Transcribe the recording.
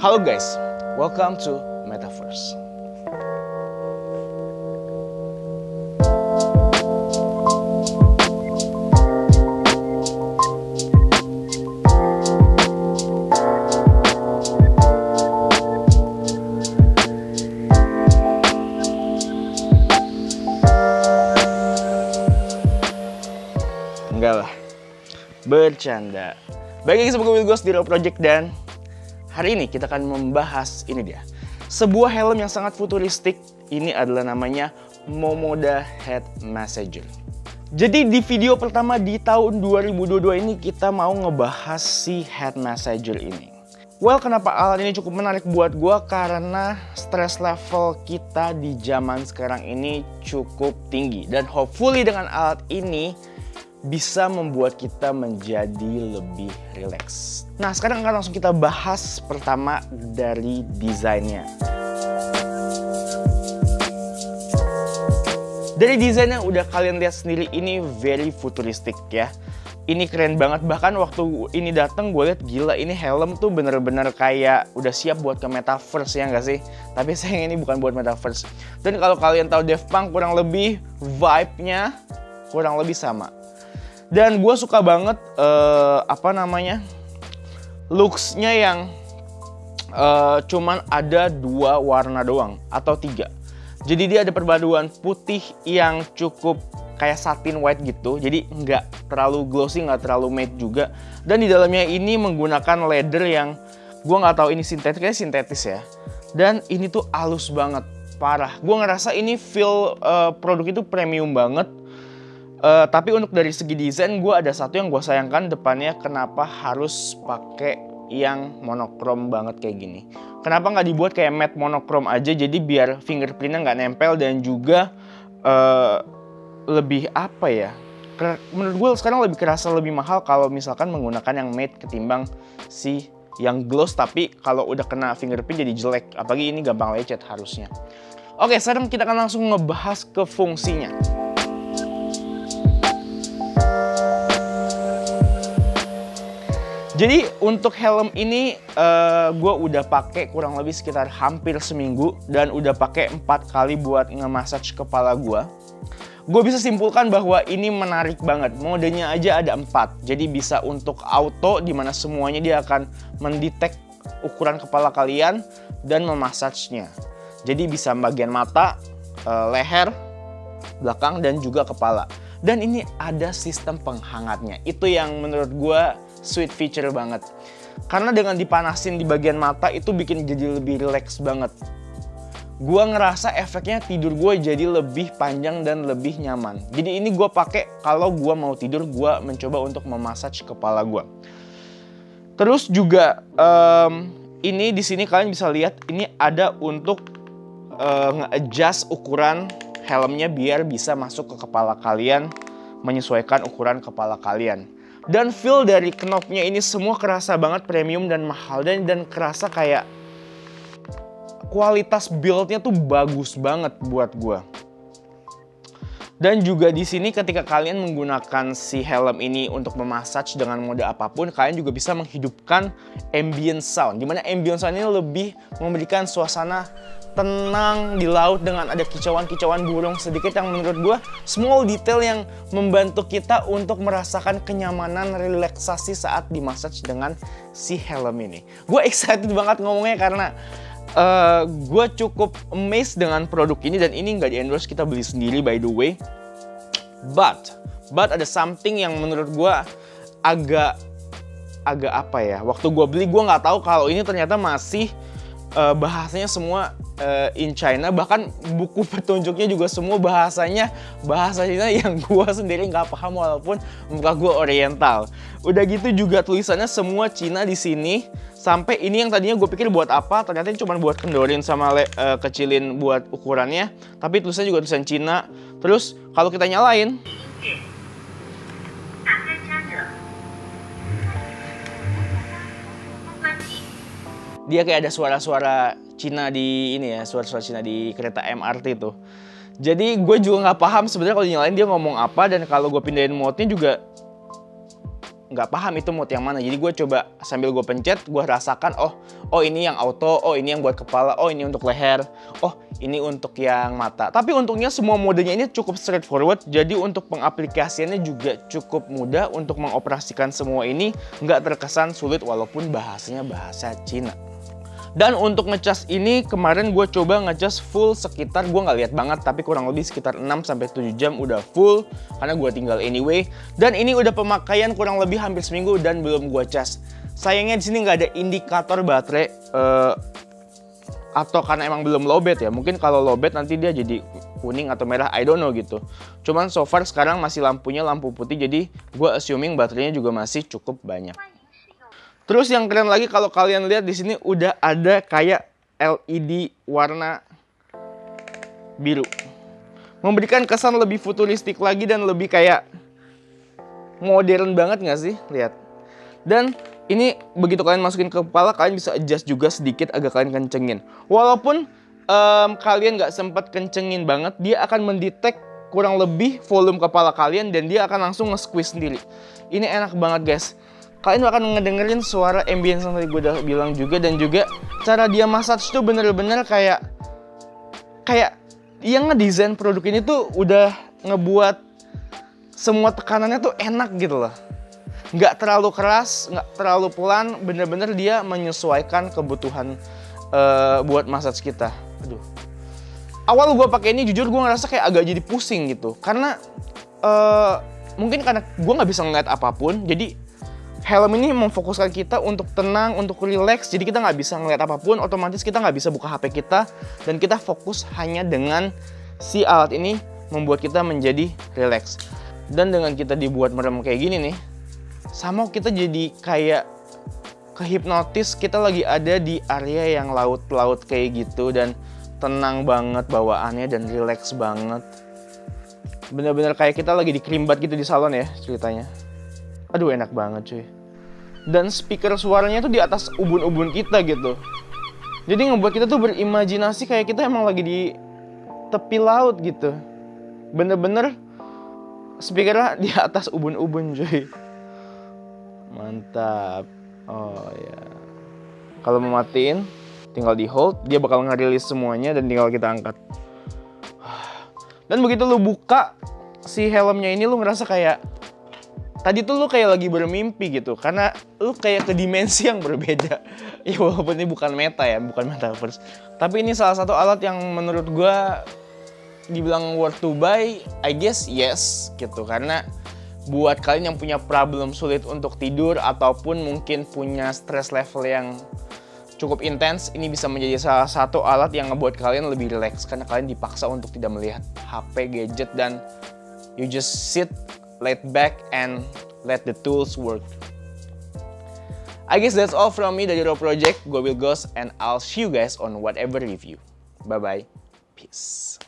Halo guys, welcome to Metaverse. Enggak lah, bercanda. Baik guys, semoga gue di Real Project dan hari ini kita akan membahas ini dia. Sebuah helm yang sangat futuristik. Ini adalah namanya Momoda Head Massager. Jadi di video pertama di tahun 2022 ini kita mau ngebahas si Head Massager ini. Well, kenapa alat ini cukup menarik buat gue? Karena stress level kita di zaman sekarang ini cukup tinggi. Dan hopefully dengan alat ini bisa membuat kita menjadi lebih rileks. Nah, sekarang akan langsung kita bahas pertama dari desainnya. Dari desainnya udah kalian lihat sendiri, ini very futuristik ya. Ini keren banget, bahkan waktu ini datang gue lihat gila, ini helm tuh bener-bener kayak udah siap buat ke Metaverse ya nggak sih? Tapi sayang ini bukan buat Metaverse. Dan kalau kalian tahu Daft Punk, kurang lebih vibe-nya kurang lebih sama. Dan gue suka banget looks-nya yang cuman ada 2 warna doang atau 3. Jadi dia ada perpaduan putih yang cukup kayak satin white gitu. Jadi nggak terlalu glossy, nggak terlalu matte juga. Dan di dalamnya ini menggunakan leather yang gue nggak tahu ini sintetis ya. Dan ini tuh halus banget, parah. Gue ngerasa ini feel produk itu premium banget. Tapi untuk dari segi desain, gue ada satu yang gue sayangkan, depannya kenapa harus pakai yang monokrom banget kayak gini. Kenapa nggak dibuat kayak matte monokrom aja, jadi biar fingerprintnya nggak nempel dan juga lebih apa ya. Menurut gue sekarang lebih kerasa lebih mahal kalau misalkan menggunakan yang matte ketimbang si yang gloss, tapi kalau udah kena fingerprint jadi jelek, apalagi ini gampang lecet harusnya. Oke, sekarang kita akan langsung ngebahas ke fungsinya. Jadi untuk helm ini gue udah pakai kurang lebih sekitar hampir seminggu dan udah pakai 4 kali buat nge-massage kepala gue. Gue bisa simpulkan bahwa ini menarik banget. Modenya aja ada 4. Jadi bisa untuk auto dimana semuanya dia akan mendetek ukuran kepala kalian dan memassage-nya. Jadi bisa bagian mata, leher, belakang dan juga kepala. Dan ini ada sistem penghangatnya. Itu yang menurut gue sweet feature banget. Karena dengan dipanasin di bagian mata itu bikin jadi lebih relax banget. Gua ngerasa efeknya tidur gue jadi lebih panjang dan lebih nyaman. Jadi ini gue pakai kalau gue mau tidur, gue mencoba untuk memassage kepala gue. Terus juga ini di sini kalian bisa lihat ini ada untuk nge-adjust ukuran helmnya biar bisa masuk ke kepala kalian, menyesuaikan ukuran kepala kalian. Dan feel dari knobnya ini semua kerasa banget premium dan mahal dan kerasa kayak kualitas build-nya tuh bagus banget buat gua. Dan juga di sini ketika kalian menggunakan si helm ini untuk memassage dengan mode apapun, kalian juga bisa menghidupkan ambient sound. Dimana ambient sound ini lebih memberikan suasana tenang di laut dengan ada kicauan-kicauan burung sedikit yang menurut gue small detail yang membantu kita untuk merasakan kenyamanan relaksasi saat dimassage dengan si helm ini. Gue excited banget ngomongnya karena gue cukup amazed dengan produk ini dan ini nggak di-endorse, kita beli sendiri by the way. But ada something yang menurut gue agak apa ya, waktu gue beli gue nggak tahu kalau ini ternyata masih bahasanya semua in China, bahkan buku petunjuknya juga semua bahasa Cina yang gue sendiri nggak paham walaupun muka gue oriental. Udah gitu juga tulisannya semua Cina di sini. Sampai ini yang tadinya gue pikir buat apa, ternyata ini cuma buat kendorin sama kecilin buat ukurannya. Tapi tulisannya juga tulisan Cina. Terus kalau kita nyalain, dia kayak ada suara-suara Cina di ini ya, suara-suara Cina di kereta MRT itu. Jadi gue juga nggak paham sebenarnya kalau nyalain dia ngomong apa, dan kalau gue pindahin mode-nya juga nggak paham itu mode yang mana. Jadi gue coba sambil gue pencet, gue rasakan, oh ini yang auto, oh ini yang buat kepala, oh ini untuk leher, oh ini untuk yang mata. Tapi untungnya semua modenya ini cukup straightforward, jadi untuk pengaplikasiannya juga cukup mudah. Untuk mengoperasikan semua ini nggak terkesan sulit walaupun bahasanya bahasa Cina. Dan untuk ngecas ini kemarin gue coba ngecas full sekitar, gue nggak lihat banget, tapi kurang lebih sekitar 6-7 jam udah full karena gue tinggal anyway. Dan ini udah pemakaian kurang lebih hampir seminggu dan belum gue cas. Sayangnya di sini nggak ada indikator baterai atau karena emang belum lowbat ya. Mungkin kalau lowbat nanti dia jadi kuning atau merah, I don't know gitu. Cuman so far sekarang masih lampunya lampu putih, jadi gue assuming baterainya juga masih cukup banyak. Terus yang keren lagi kalau kalian lihat di sini udah ada kayak LED warna biru. Memberikan kesan lebih futuristik lagi dan lebih kayak modern banget nggak sih? Lihat. Dan ini begitu kalian masukin ke kepala, kalian bisa adjust juga sedikit agak kalian kencengin. Walaupun kalian nggak sempat kencengin banget, dia akan mendetek kurang lebih volume kepala kalian dan dia akan langsung nge-squeeze sendiri. Ini enak banget guys. Kalian akan ngedengerin suara ambience yang tadi gue udah bilang juga, dan juga cara dia massage tuh bener-bener kayak yang ngedesain produk ini tuh udah ngebuat semua tekanannya tuh enak gitu loh. Nggak terlalu keras, nggak terlalu pelan, bener-bener dia menyesuaikan kebutuhan buat massage kita. Aduh. Awal gue pakai ini jujur gue ngerasa kayak agak jadi pusing gitu, karena mungkin karena gue nggak bisa ngeliat apapun, jadi helm ini memfokuskan kita untuk tenang, untuk relax. Jadi kita nggak bisa ngeliat apapun, otomatis kita nggak bisa buka HP kita, dan kita fokus hanya dengan si alat ini membuat kita menjadi relax. Dan dengan kita dibuat merem kayak gini nih, sama kita jadi kayak kehipnotis, kita lagi ada di area yang laut-laut kayak gitu, dan tenang banget bawaannya dan relax banget. Bener-bener kayak kita lagi di kerimbat gitu di salon ya ceritanya. Aduh enak banget cuy. Dan speaker suaranya tuh di atas ubun-ubun kita gitu. Jadi ngebuat kita tuh berimajinasi kayak kita emang lagi di tepi laut gitu. Bener-bener speakernya di atas ubun-ubun cuy. Mantap. Oh ya. Kalau mau matiin tinggal di hold, dia bakal ngerilis semuanya dan tinggal kita angkat. Dan begitu lu buka si helmnya ini, lu ngerasa kayak tadi tuh lu kayak lagi bermimpi gitu, karena lu kayak ke dimensi yang berbeda. Ya walaupun ini bukan meta ya, bukan metaverse. Tapi ini salah satu alat yang menurut gua dibilang worth to buy, I guess yes gitu. Karena buat kalian yang punya problem sulit untuk tidur ataupun mungkin punya stress level yang cukup intens, ini bisa menjadi salah satu alat yang ngebuat kalian lebih relax. Karena kalian dipaksa untuk tidak melihat HP, gadget, dan you just sit laid back and let the tools work. I guess that's all from me dari Raw Project. Gue Will Ghost and I'll see you guys on whatever review. Bye bye. Peace.